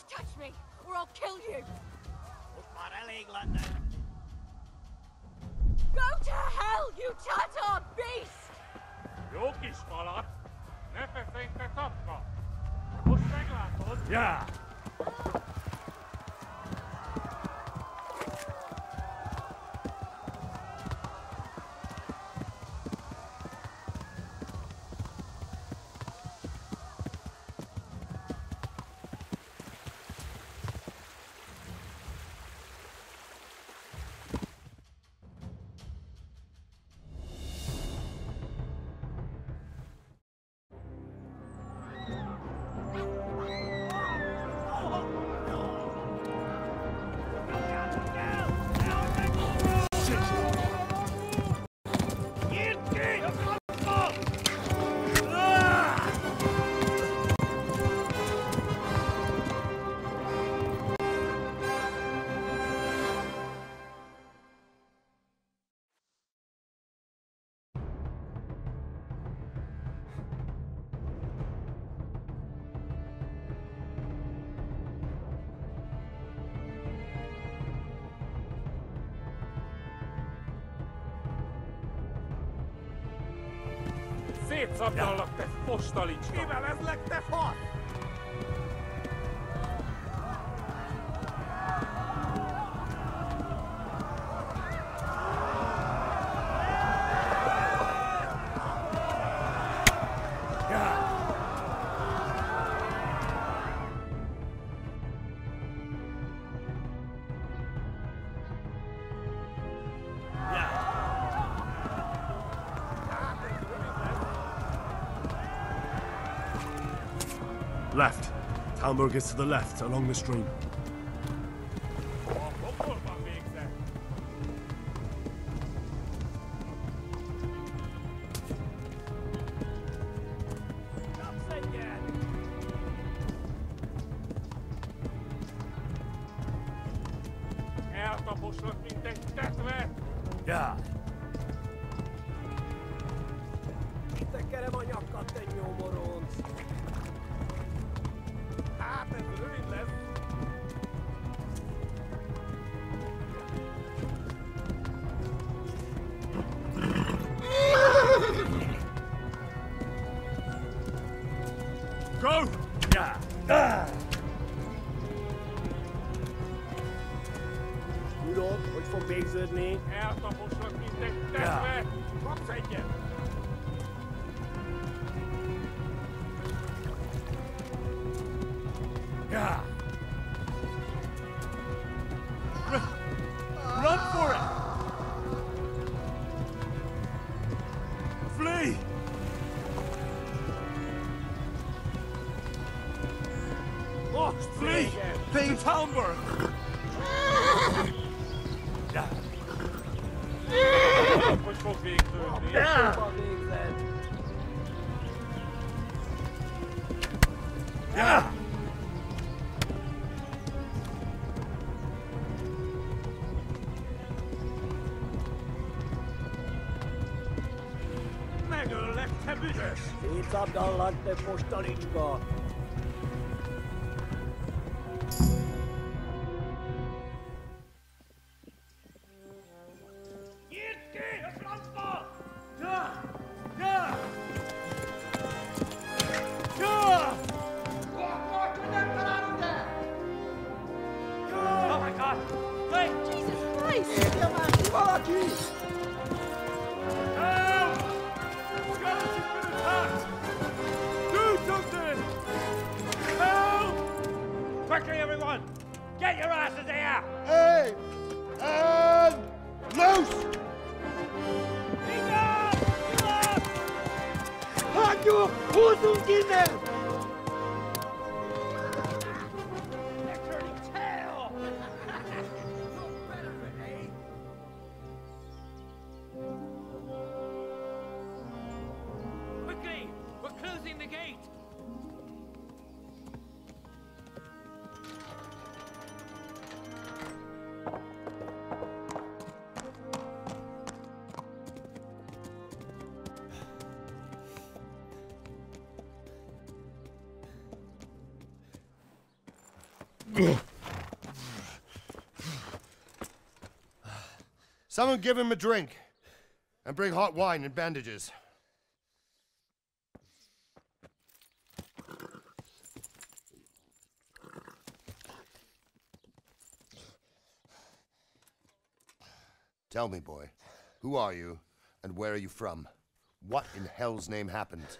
touch me, or I'll kill you! Go to hell, you Tatar beast! Jó kis falat! Ne feszénj, te tapka! Most meglátod? Ja! Szétszabdallak, te postalicska! Kivelezlek, te fasz! Left. Talmberg is to the left, along the stream. Eltaposlak, mint egy tetve! Ja! Tekerem a nyakat, te nyomoronc! Hát, ez rövid lesz! Go! Ja! Tudod, hogy fog végződni? Eltaposlak, mint egy tetve! Kapsz egyet! Yeah. Run for it! Flee! Oh, Flee! To Talmberg! Yeah. Hogy fog végződni? Jobban végzed! Yeah! Megöllek, te büdös! Szétszabdallak, te postalicska! Nyírd ki a francba! Ja! Ja! Ja! Akkor, hogy nem találod el! Ja! Oh my God! Hey! Jesus Christ! Érje már ki valaki! Help! Scottish has been attacked! Do something! Help! Quickly, everyone! Get your asses here! Hey! And loose! Hagyjuk! Húzzunk innen! They're turning tail! No better, eh? Quickly! We're closing the gate! Someone give him a drink. And bring hot wine and bandages. Tell me, boy, who are you and where are you from? What in hell's name happened?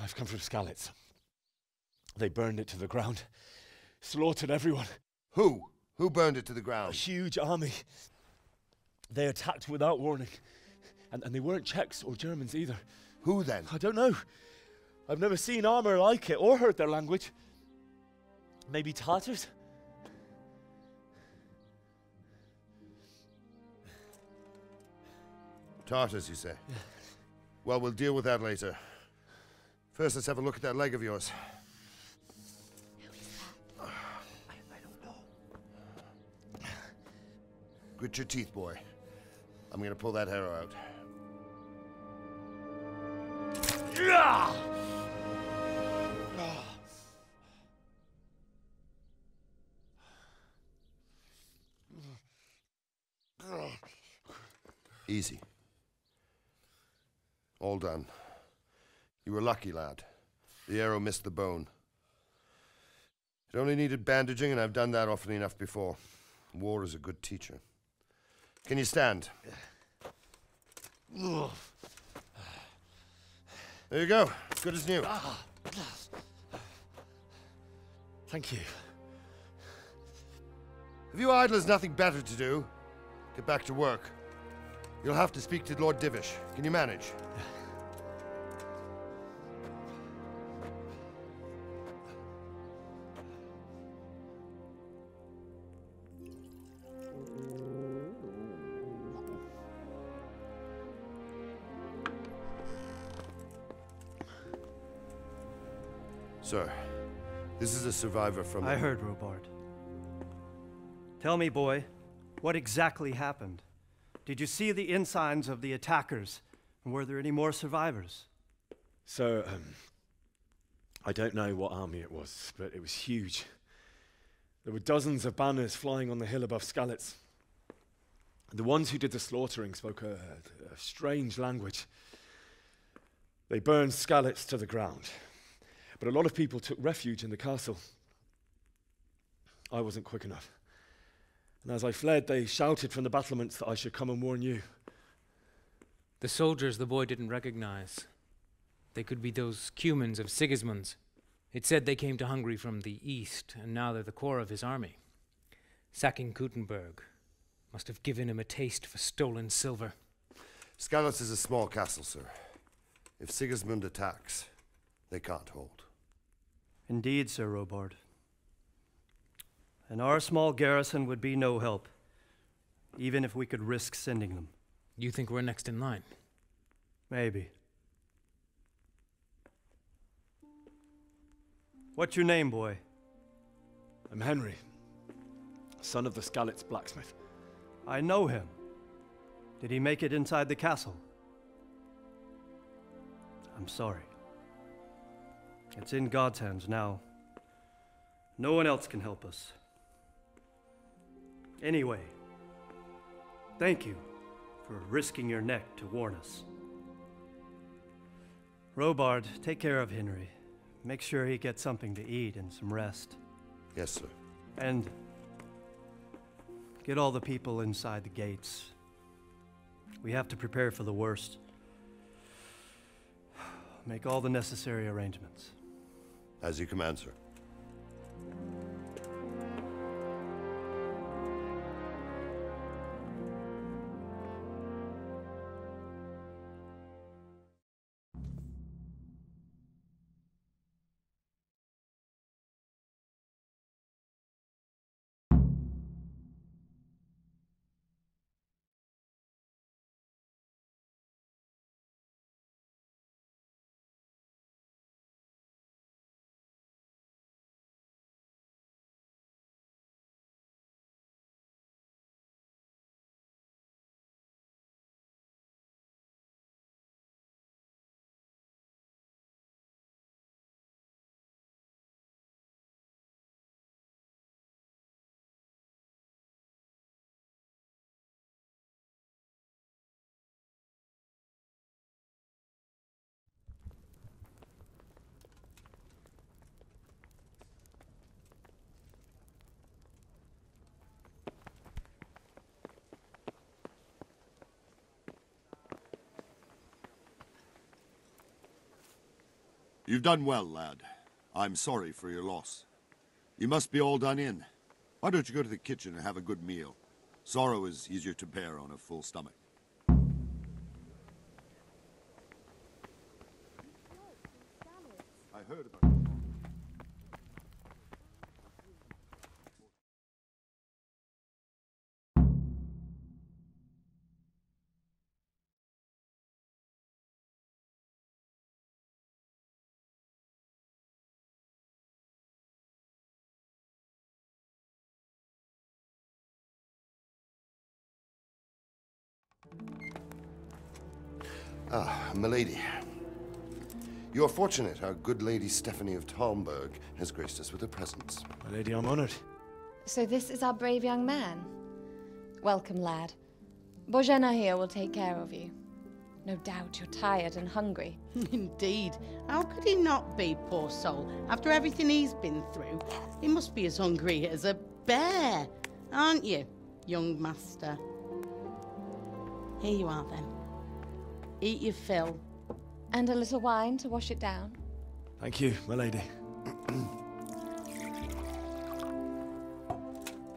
I've come from Skalitz. They burned it to the ground. Slaughtered everyone. Who? Who burned it to the A ground? huge army. They attacked without warning. And they weren't Czechs or Germans either. Who then? I don't know. I've never seen armor like it or heard their language. Maybe Tatars? Tartars, you say? Yeah. Well, we'll deal with that later. First, let's have a look at that leg of yours. I don't know. Grit your teeth, boy. I'm gonna pull that arrow out. Easy. All done. You were lucky, lad. The arrow missed the bone. It only needed bandaging, and I've done that often enough before. War is a good teacher. Can you stand? There you go. Good as new. Thank you. If you idlers nothing better to do, get back to work. You'll have to speak to Lord Divish. Can you manage? Sir, this is a survivor from... I heard, Robard. Tell me, boy, what exactly happened? Did you see the ensigns of the attackers? And were there any more survivors? So, I don't know what army it was, but it was huge. There were dozens of banners flying on the hill above Skalitz. The ones who did the slaughtering spoke a strange language. They burned Skalitz to the ground. But a lot of people took refuge in the castle. I wasn't quick enough. And as I fled, they shouted from the battlements that I should come and warn you. The soldiers the boy didn't recognize. They could be those Cumans of Sigismund's. It said they came to Hungary from the east, and now they're the core of his army. Sacking Gutenberg must have given him a taste for stolen silver. Skalitz is a small castle, sir. If Sigismund attacks, they can't hold. Indeed, Sir Robard. And our small garrison would be no help, even if we could risk sending them. You think we're next in line? Maybe. What's your name, boy? I'm Henry, son of the Skalitz blacksmith. I know him. Did he make it inside the castle? I'm sorry. It's in God's hands now. No one else can help us. Anyway, thank you for risking your neck to warn us. Robard, take care of Henry. Make sure he gets something to eat and some rest. Yes, sir. And get all the people inside the gates. We have to prepare for the worst. Make all the necessary arrangements. As you command, sir. You've done well, lad. I'm sorry for your loss. You must be all done in. Why don't you go to the kitchen and have a good meal? Sorrow is easier to bear on a full stomach. I heard about it. Ah, milady. You are fortunate our good lady Stephanie of Talmberg has graced us with her presence. My lady, I'm honored. So this is our brave young man. Welcome, lad. Bojana here will take care of you. No doubt you're tired and hungry. Indeed. How could he not be, poor soul? After everything he's been through, he must be as hungry as a bear, aren't you, young master? Here you are, then. Eat your fill. And a little wine to wash it down. Thank you, my lady.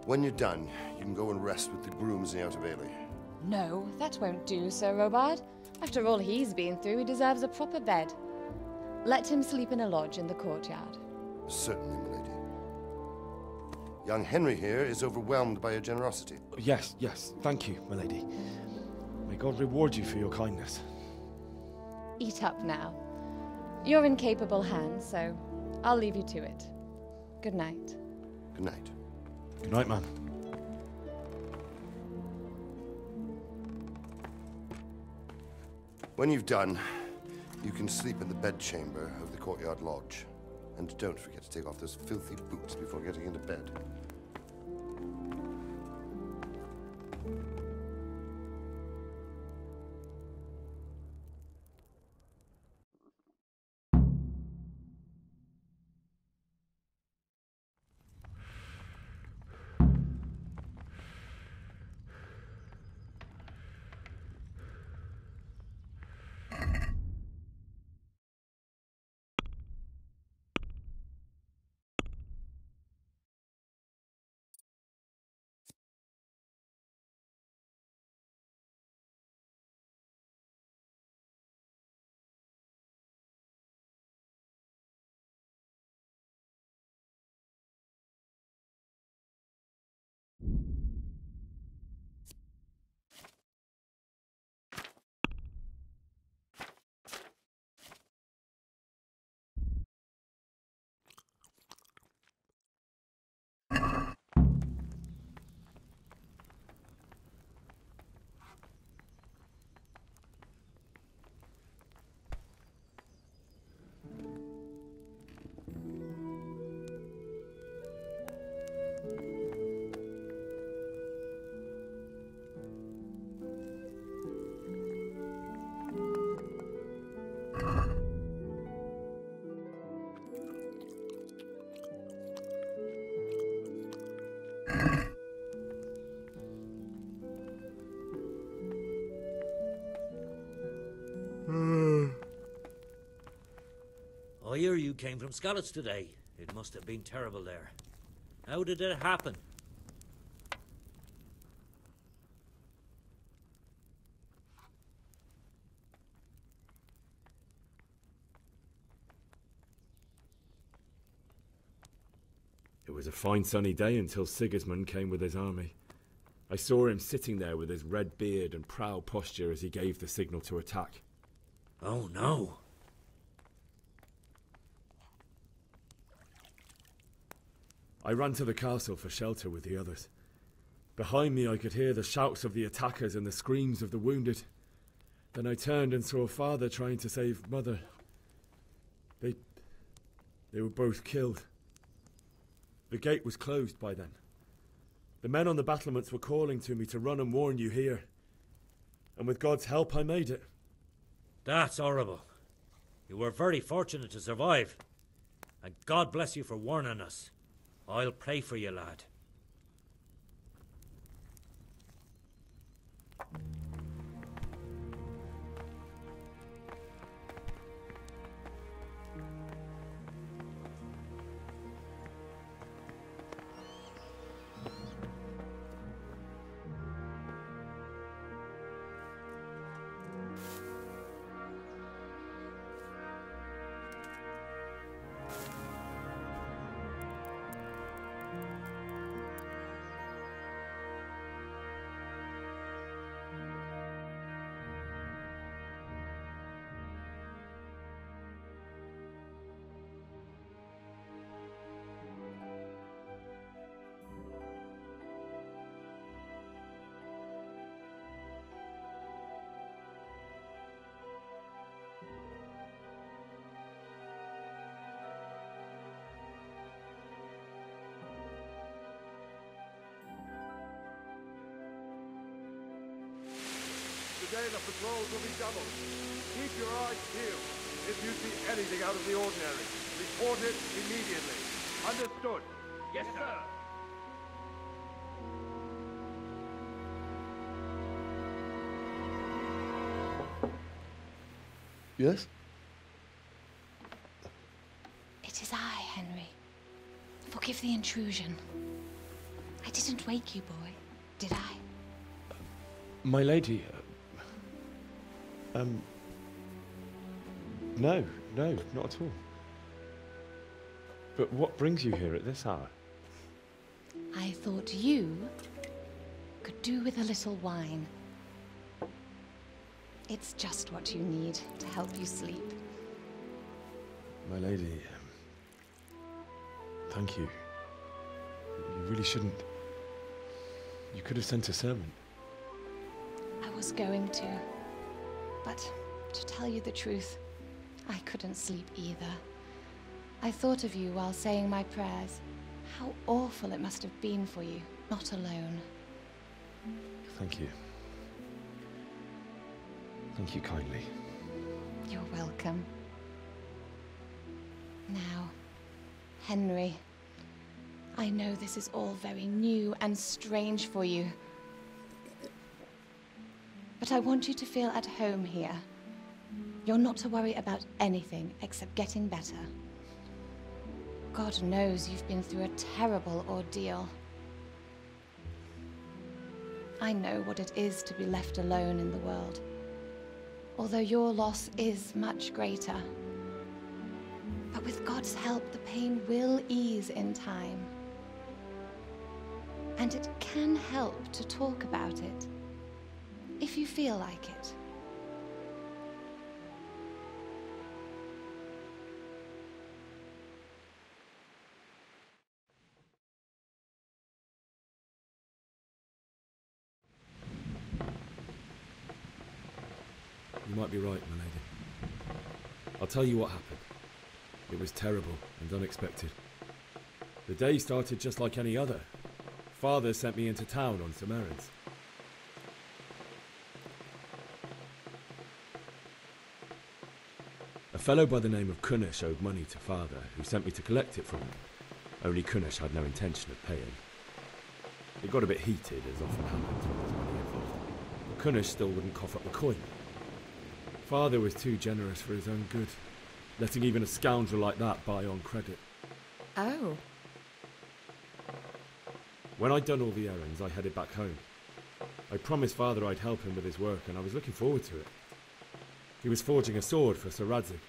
When you're done, you can go and rest with the grooms in the Outer Bailey. No, that won't do, Sir Robard. After all he's been through, he deserves a proper bed. Let him sleep in a lodge in the courtyard. Certainly, milady. Young Henry here is overwhelmed by your generosity. Yes, yes, thank you, my lady. May God reward you for your kindness. Eat up now. You're in capable hands, so I'll leave you to it. Good night. Good night. Good night, ma'am. When you've done, you can sleep in the bedchamber of the courtyard lodge. And don't forget to take off those filthy boots before getting into bed. I hear you came from Skalitz today. It must have been terrible there. How did it happen? It was a fine sunny day until Sigismund came with his army. I saw him sitting there with his red beard and proud posture as he gave the signal to attack. Oh no. I ran to the castle for shelter with the others. Behind me I could hear the shouts of the attackers and the screams of the wounded. Then I turned and saw father trying to save mother. They were both killed. The gate was closed by then. The men on the battlements were calling to me to run and warn you here. And with God's help I made it. That's horrible. You were very fortunate to survive. And God bless you for warning us. I'll pray for you, lad. day, the patrols will be doubled. Keep your eyes peeled. If you see anything out of the ordinary, report it immediately. Understood? Yes, sir. Yes? It is I, Henry. Forgive the intrusion. I didn't wake you, boy, did I? My lady, no, not at all. But what brings you here at this hour? I thought you could do with a little wine. It's just what you need to help you sleep. My lady, thank you. You really shouldn't. You could have sent a servant. I was going to. But to tell you the truth, I couldn't sleep either. I thought of you while saying my prayers. How awful it must have been for you, not alone. Thank you. Thank you kindly. You're welcome. Now, Henry, I know this is all very new and strange for you. But I want you to feel at home here. You're not to worry about anything except getting better. God knows you've been through a terrible ordeal. I know what it is to be left alone in the world, although your loss is much greater. But with God's help, the pain will ease in time. And it can help to talk about it, if you feel like it. You might be right, my lady. I'll tell you what happened. It was terrible and unexpected. The day started just like any other. Father sent me into town on some errands. A fellow by the name of Kunnish owed money to Father, who sent me to collect it from him. Only Kunnish had no intention of paying. It got a bit heated, as often happens when there's money involved. But Kunnish still wouldn't cough up the coin. Father was too generous for his own good, letting even a scoundrel like that buy on credit. Oh. When I'd done all the errands, I headed back home. I promised Father I'd help him with his work, and I was looking forward to it. He was forging a sword for Sir Radzig.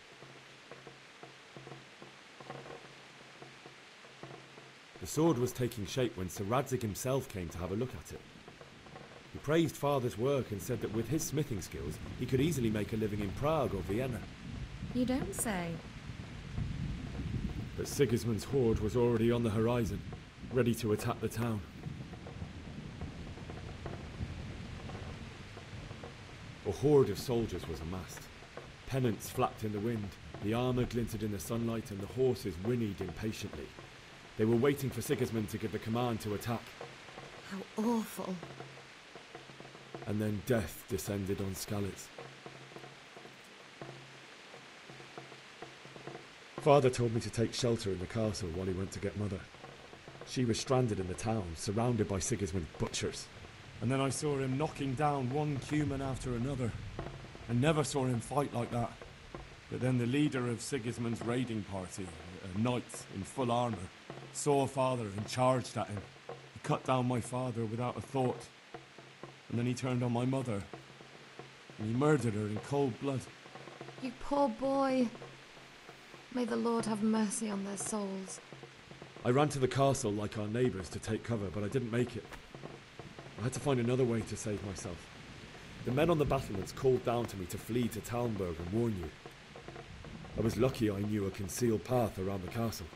The sword was taking shape when Sir Radzig himself came to have a look at it. He praised Father's work and said that with his smithing skills, he could easily make a living in Prague or Vienna. You don't say. But Sigismund's horde was already on the horizon, ready to attack the town. A horde of soldiers was amassed. Pennants flapped in the wind, the armour glinted in the sunlight, and the horses whinnied impatiently. They were waiting for Sigismund to give the command to attack. How awful. And then death descended on Skalitz. Father told me to take shelter in the castle while he went to get Mother. She was stranded in the town, surrounded by Sigismund's butchers. And then I saw him knocking down one Cuman after another. I never saw him fight like that. But then the leader of Sigismund's raiding party, a knight in full armour, saw Father and charged at him. He cut down my father without a thought. And then he turned on my mother. And he murdered her in cold blood. You poor boy. May the Lord have mercy on their souls. I ran to the castle like our neighbours to take cover, but I didn't make it. I had to find another way to save myself. The men on the battlements called down to me to flee to Talmberg and warn you. I was lucky I knew a concealed path around the castle.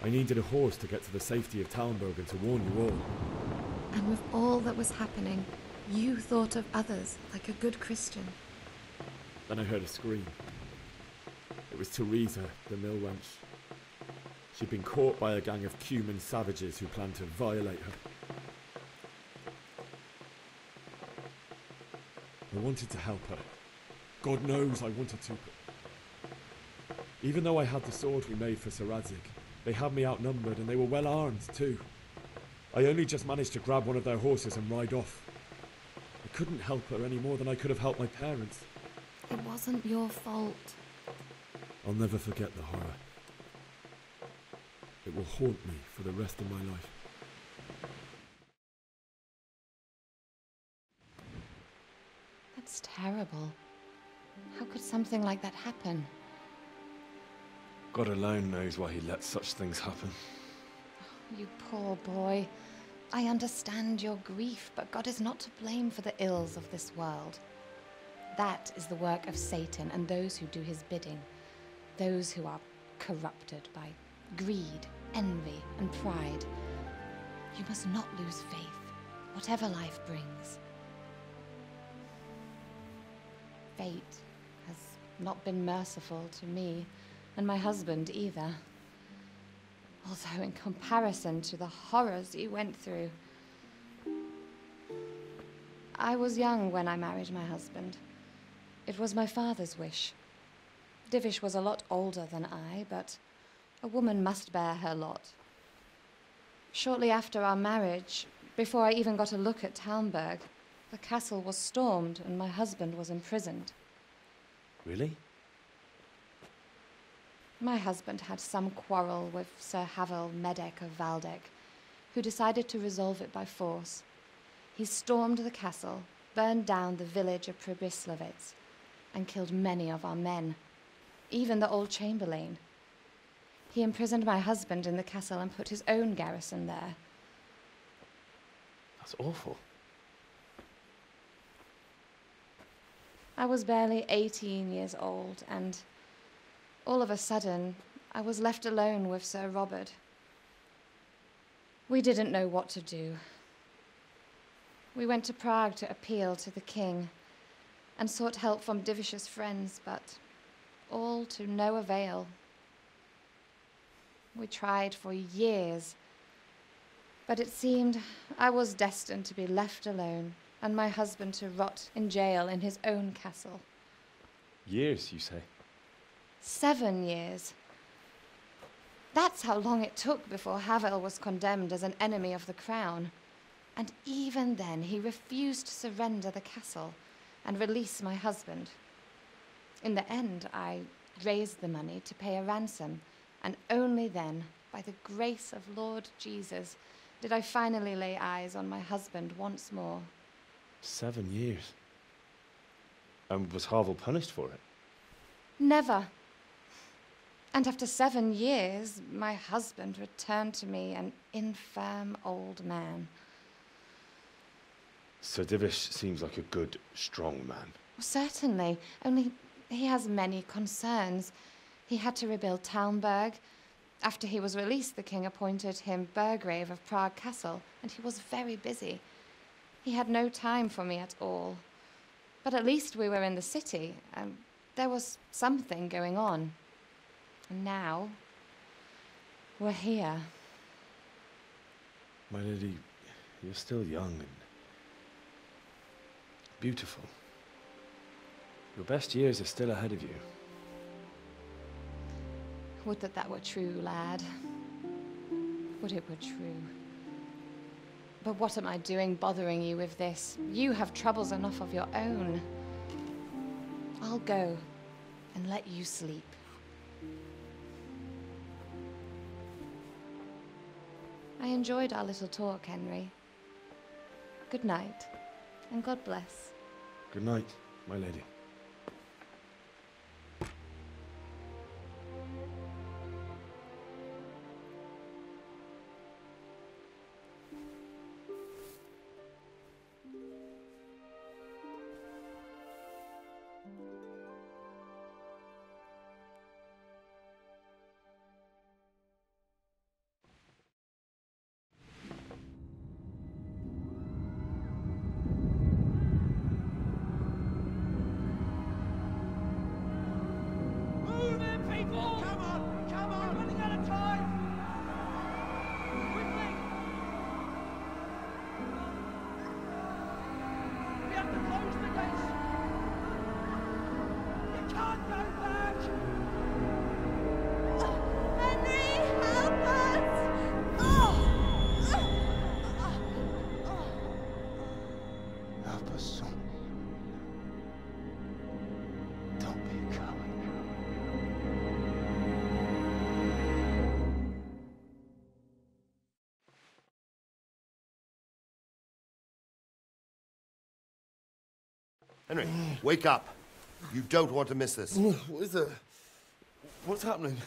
I needed a horse to get to the safety of Talmberg and to warn you all. And with all that was happening, you thought of others like a good Christian. Then I heard a scream. It was Teresa, the mill wench. She'd been caught by a gang of Cuman savages who planned to violate her. I wanted to help her. God knows I wanted to. Even though I had the sword we made for Sir Radzik, they had me outnumbered and they were well armed too. I only just managed to grab one of their horses and ride off. I couldn't help her any more than I could have helped my parents. It wasn't your fault. I'll never forget the horror. It will haunt me for the rest of my life. That's terrible. How could something like that happen? God alone knows why he lets such things happen. You poor boy. I understand your grief, but God is not to blame for the ills of this world. That is the work of Satan and those who do his bidding. Those who are corrupted by greed, envy, and pride. You must not lose faith, whatever life brings. Fate has not been merciful to me, and my husband either. Although in comparison to the horrors you went through. I was young when I married my husband. It was my father's wish. Divish was a lot older than I, but a woman must bear her lot. Shortly after our marriage, before I even got a look at Talmberg, the castle was stormed and my husband was imprisoned. Really? My husband had some quarrel with Sir Havel Medek of Valdek, who decided to resolve it by force. He stormed the castle, burned down the village of Pribyslavitz, and killed many of our men, even the old chamberlain. He imprisoned my husband in the castle and put his own garrison there. That's awful. I was barely 18 years old, and all of a sudden, I was left alone with Sir Robert. We didn't know what to do. We went to Prague to appeal to the king and sought help from Divish's friends, but all to no avail. We tried for years, but it seemed I was destined to be left alone and my husband to rot in jail in his own castle. Years, you say? 7 years. That's how long it took before Havel was condemned as an enemy of the crown. And even then, he refused to surrender the castle and release my husband. In the end, I raised the money to pay a ransom, and only then, by the grace of Lord Jesus, did I finally lay eyes on my husband once more. 7 years? And was Havel punished for it? Never. And after 7 years, my husband returned to me an infirm old man. Sir Divish seems like a good, strong man. Certainly, only he has many concerns. He had to rebuild Talmberg. After he was released, the king appointed him Burgrave of Prague Castle, and he was very busy. He had no time for me at all. But at least we were in the city, and there was something going on. And now, we're here. My lady, you're still young and beautiful. Your best years are still ahead of you. Would that that were true, lad. Would it were true. But what am I doing bothering you with this? You have troubles enough of your own. I'll go and let you sleep. I enjoyed our little talk, Henry. Good night, and God bless. Good night, my lady. Henry, wake up. You don't want to miss this. What is it? What's happening?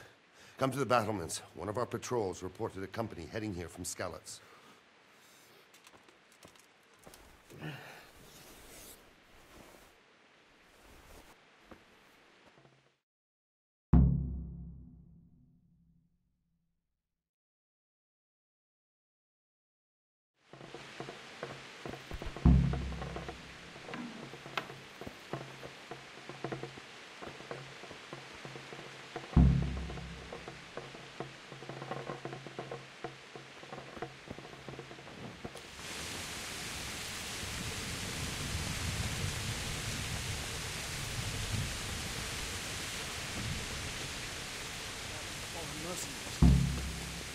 Come to the battlements. One of our patrols reported a company heading here from Skalitz.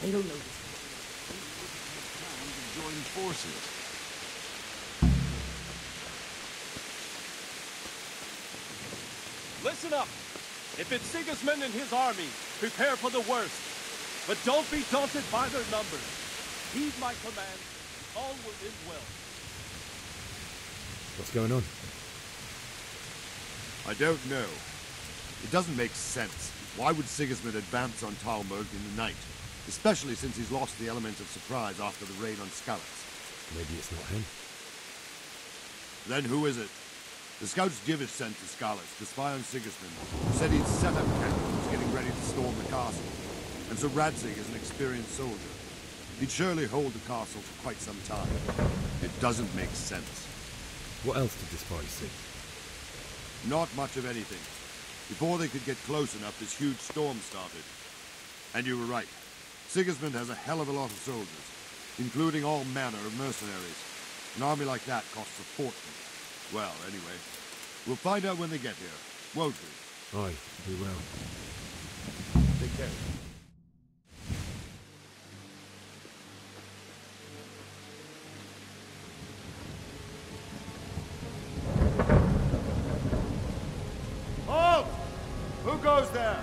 They don't know this. Join forces. Listen up. If it's Sigismund and his army, prepare for the worst. But don't be daunted by their numbers. Heed my command. All will end well. What's going on? I don't know. It doesn't make sense. Why would Sigismund advance on Talmberg in the night? Especially since he's lost the element of surprise after the raid on Skalitz. Maybe it's not him. Then who is it? The scouts Divish sent to Skalitz to spy on Sigismund, who said he'd set up camp and was getting ready to storm the castle. And so Radzig is an experienced soldier. He'd surely hold the castle for quite some time. It doesn't make sense. What else did the spies see? Not much of anything. Before they could get close enough, this huge storm started. And you were right. Sigismund has a hell of a lot of soldiers, including all manner of mercenaries. An army like that costs a fortune. Well, anyway, we'll find out when they get here, won't we? Aye, we will. Take care. Halt! Who goes there?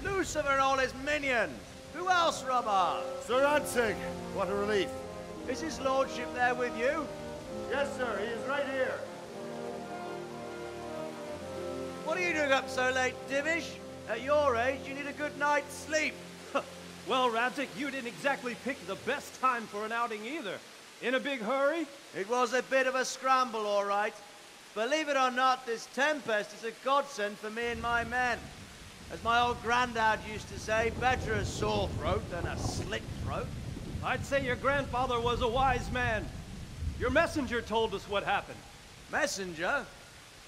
Lucifer and all his minions. Who else, Robert? Sir Radzig. What a relief. Is his lordship there with you? Yes, sir. He is right here. What are you doing up so late, Divish? At your age, you need a good night's sleep. Well, Radzig, you didn't exactly pick the best time for an outing either. In a big hurry? It was a bit of a scramble, all right. Believe it or not, this tempest is a godsend for me and my men. As my old granddad used to say, better a sore throat than a slit throat. I'd say your grandfather was a wise man. Your messenger told us what happened. Messenger?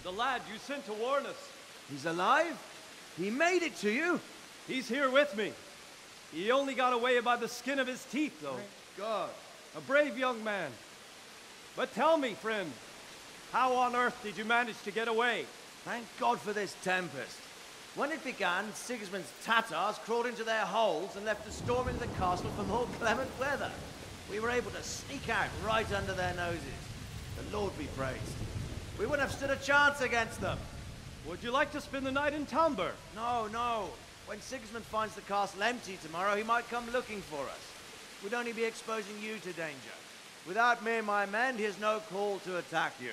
The lad you sent to warn us. He's alive? He made it to you? He's here with me. He only got away by the skin of his teeth, though. Thank God. A brave young man. But tell me, friend, how on earth did you manage to get away? Thank God for this tempest. When it began, Sigismund's Tatars crawled into their holes and left a storm into the castle for more clement weather. We were able to sneak out right under their noses. The Lord be praised. We wouldn't have stood a chance against them. Would you like to spend the night in Talmberg? No, no. When Sigismund finds the castle empty tomorrow, he might come looking for us. We'd only be exposing you to danger. Without me and my men, he has no call to attack you.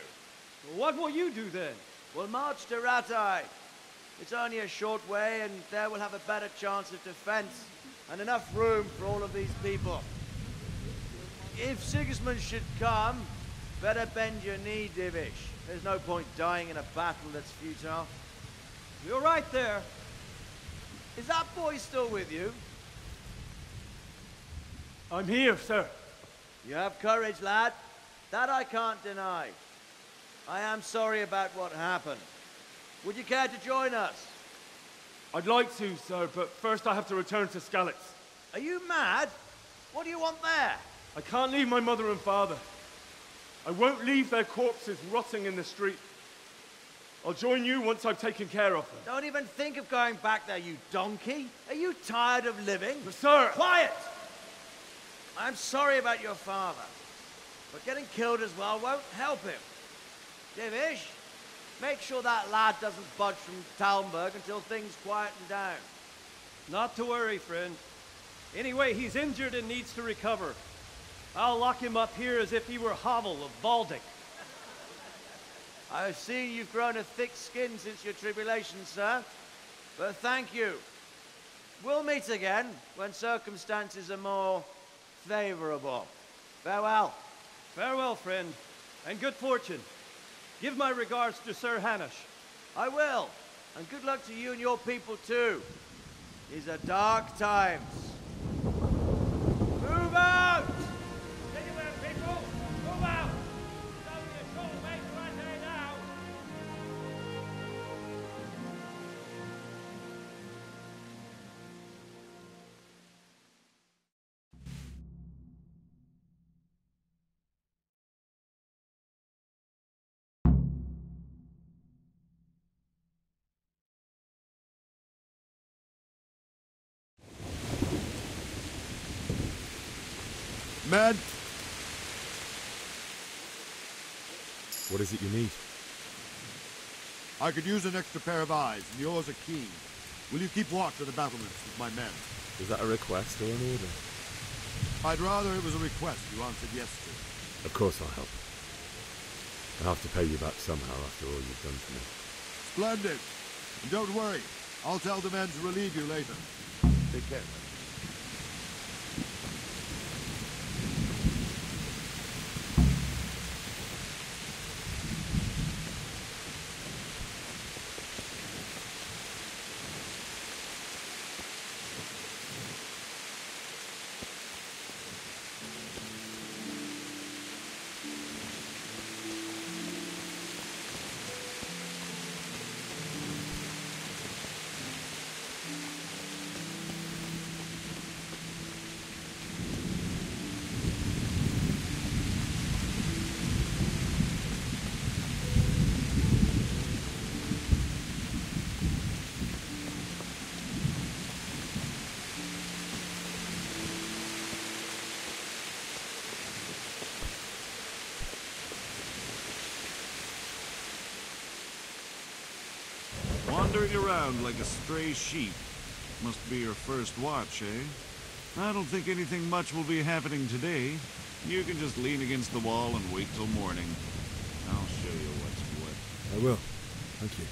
What will you do then? We'll march to Ratai. It's only a short way, and there we'll have a better chance of defense and enough room for all of these people. If Sigismund should come, better bend your knee, Divish. There's no point dying in a battle that's futile. You're right there. Is that boy still with you? I'm here, sir. You have courage, lad. That I can't deny. I am sorry about what happened. Would you care to join us? I'd like to, sir, but first I have to return to Skalitz. Are you mad? What do you want there? I can't leave my mother and father. I won't leave their corpses rotting in the street. I'll join you once I've taken care of them. Don't even think of going back there, you donkey. Are you tired of living? But sir! Quiet! I'm sorry about your father, but getting killed as well won't help him. Divish, make sure that lad doesn't budge from Talmberg until things quieten down. Not to worry, friend. Anyway, he's injured and needs to recover. I'll lock him up here as if he were Havel of Baldic. I've seen you've grown a thick skin since your tribulation, sir. But thank you. We'll meet again when circumstances are more favorable. Farewell. Farewell, friend, and good fortune. Give my regards to Sir Hanush. I will. And good luck to you and your people, too. These are dark times. Move out! Anywhere, people! Move out! It's only a short way to Rattay now! Men! What is it you need? I could use an extra pair of eyes, and yours are keen. Will you keep watch at the battlements with my men? Is that a request or an order? I'd rather it was a request you answered yes to. Of course I'll help. I'll have to pay you back somehow after all you've done for me. Splendid! And don't worry, I'll tell the men to relieve you later. Take care. Wandering around like a stray sheep. Must be your first watch, eh? I don't think anything much will be happening today. You can just lean against the wall and wait till morning. I'll show you what's what. I will. Thank you.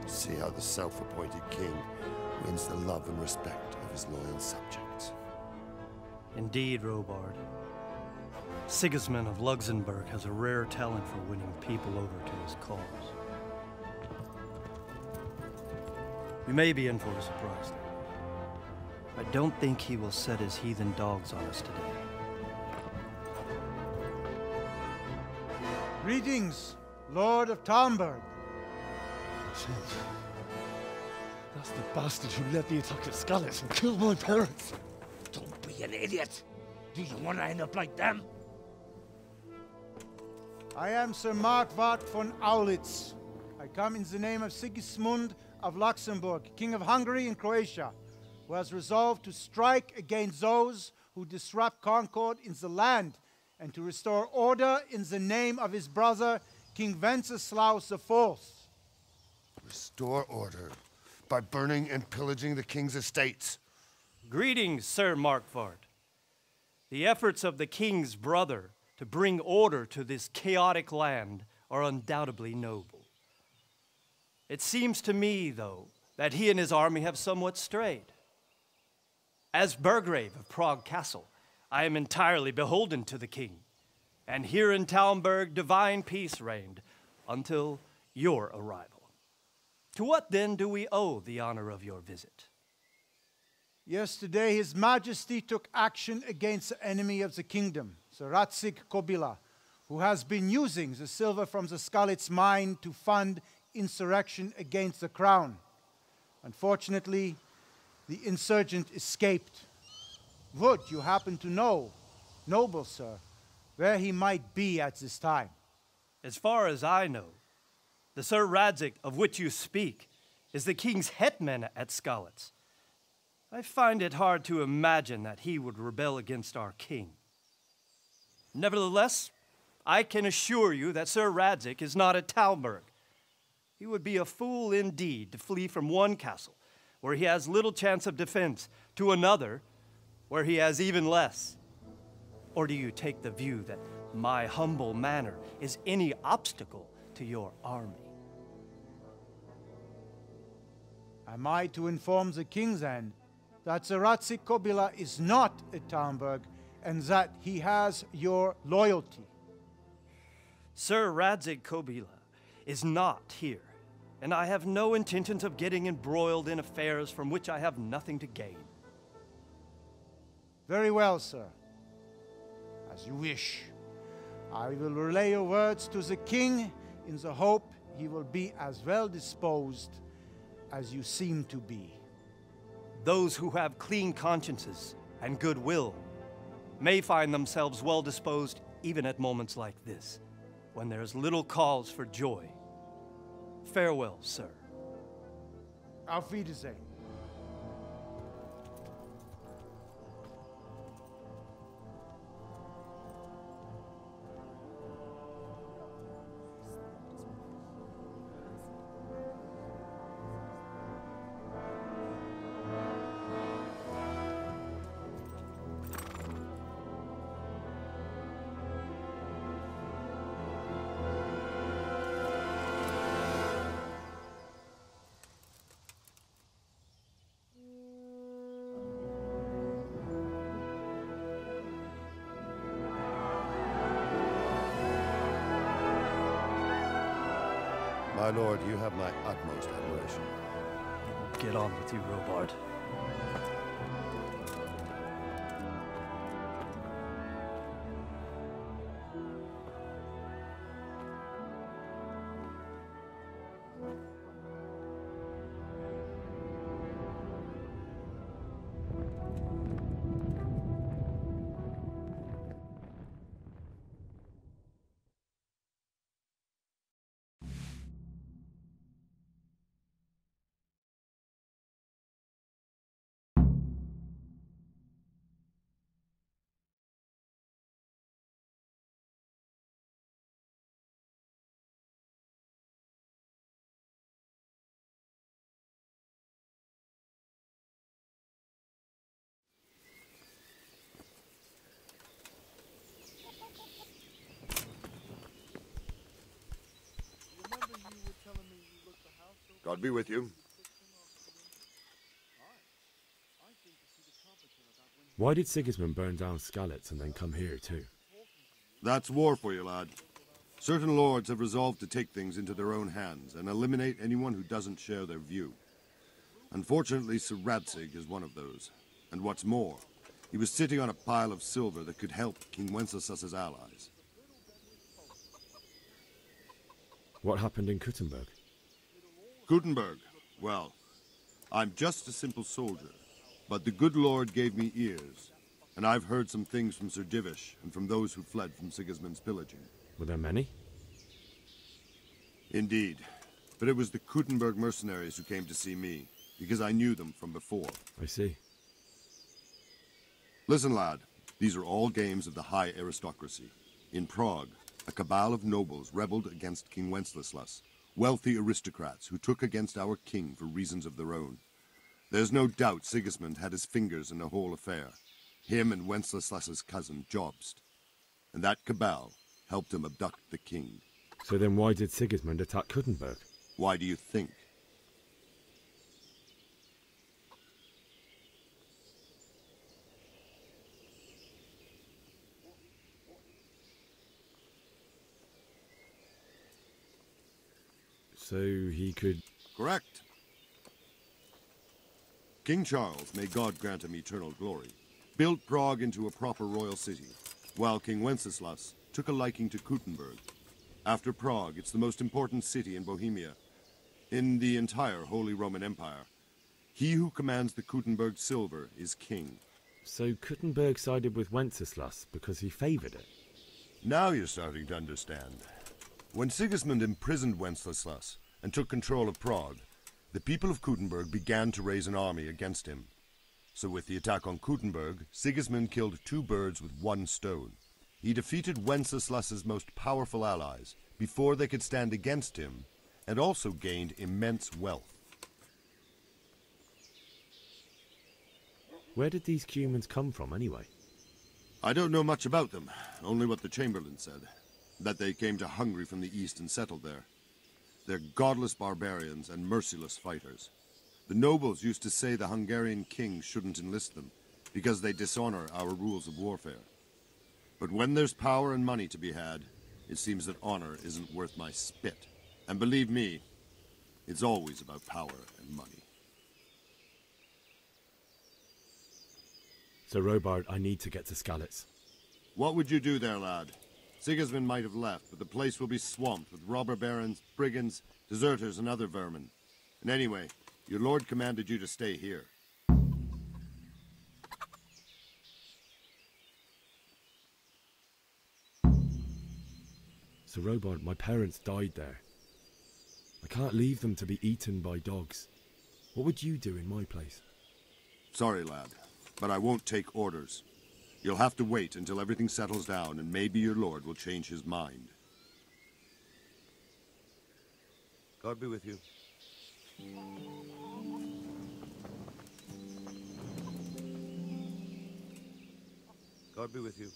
See how the self-appointed king wins the love and respect of his loyal subjects. Indeed, Robard. Sigismund of Luxembourg has a rare talent for winning people over to his cause. We may be in for a surprise, though. I don't think he will set his heathen dogs on us today. Greetings, Lord of Talmberg. That's the bastard who led the attack at Skalitz and killed my parents. Don't be an idiot. Do you want to end up like them? I am Sir Markwart von Aulitz. I come in the name of Sigismund of Luxembourg, King of Hungary and Croatia, who has resolved to strike against those who disrupt concord in the land and to restore order in the name of his brother, King Wenceslaus IV. Restore order by burning and pillaging the king's estates. Greetings, Sir Markwart. The efforts of the king's brother to bring order to this chaotic land are undoubtedly noble. It seems to me, though, that he and his army have somewhat strayed. As Burgrave of Prague Castle, I am entirely beholden to the king, and here in Talmberg divine peace reigned until your arrival. To what then do we owe the honor of your visit? Yesterday, His Majesty took action against the enemy of the kingdom, Sir Radzig Kobyla, who has been using the silver from the Skalitz mine to fund insurrection against the crown. Unfortunately, the insurgent escaped. Would you happen to know, noble sir, where he might be at this time? As far as I know, the Sir Radzig of which you speak is the king's hetman at Skalitz. I find it hard to imagine that he would rebel against our king. Nevertheless, I can assure you that Sir Radzig is not at Talmberg. He would be a fool indeed to flee from one castle where he has little chance of defense to another where he has even less. Or do you take the view that my humble manner is any obstacle to your army? Am I to inform the king then that Sir Radzig Kobyla is not at Talmberg and that he has your loyalty? Sir Radzig Kobyla is not here, and I have no intentions of getting embroiled in affairs from which I have nothing to gain. Very well, sir. As you wish. I will relay your words to the king in the hope he will be as well disposed as you seem to be. Those who have clean consciences and goodwill may find themselves well disposed even at moments like this, when there is little cause for joy. Farewell, sir. Auf Wiedersehen. My lord, you have my utmost admiration. Get on with you, Robard. God be with you. Why did Sigismund burn down Skalitz and then come here too? That's war for you, lad. Certain lords have resolved to take things into their own hands and eliminate anyone who doesn't share their view. Unfortunately, Sir Radzig is one of those. And what's more, he was sitting on a pile of silver that could help King Wenceslas's allies. What happened in Kuttenberg? Gutenberg. Well, I'm just a simple soldier, but the good Lord gave me ears, and I've heard some things from Sir Divish and from those who fled from Sigismund's pillaging. Were there many? Indeed, but it was the Kuttenberg mercenaries who came to see me, because I knew them from before. I see. Listen, lad, these are all games of the high aristocracy. In Prague, a cabal of nobles rebelled against King Wenceslas, wealthy aristocrats who took against our king for reasons of their own. There's no doubt Sigismund had his fingers in the whole affair. Him and Wenceslas's cousin, Jobst. And that cabal helped him abduct the king. So then why did Sigismund attack Kuttenberg? Why do you think? So he could... Correct. King Charles, may God grant him eternal glory, built Prague into a proper royal city, while King Wenceslas took a liking to Kuttenberg. After Prague, it's the most important city in Bohemia, in the entire Holy Roman Empire. He who commands the Kuttenberg silver is king. So Kuttenberg sided with Wenceslas because he favoured it? Now you're starting to understand. When Sigismund imprisoned Wenceslas and took control of Prague, the people of Kuttenberg began to raise an army against him. So with the attack on Kuttenberg, Sigismund killed 2 birds with 1 stone. He defeated Wenceslas's most powerful allies before they could stand against him, and also gained immense wealth. Where did these Cumans come from, anyway? I don't know much about them, only what the Chamberlain said, that they came to Hungary from the east and settled there. They're godless barbarians and merciless fighters. The nobles used to say the Hungarian king shouldn't enlist them, because they dishonor our rules of warfare. But when there's power and money to be had, it seems that honor isn't worth my spit. And believe me, it's always about power and money. So, Robard, I need to get to Skalitz. What would you do there, lad? Sigismund might have left, but the place will be swamped with robber barons, brigands, deserters, and other vermin. And anyway, your lord commanded you to stay here. So, Robard, my parents died there. I can't leave them to be eaten by dogs. What would you do in my place? Sorry, lad, but I won't take orders. You'll have to wait until everything settles down, and maybe your lord will change his mind. God be with you. God be with you.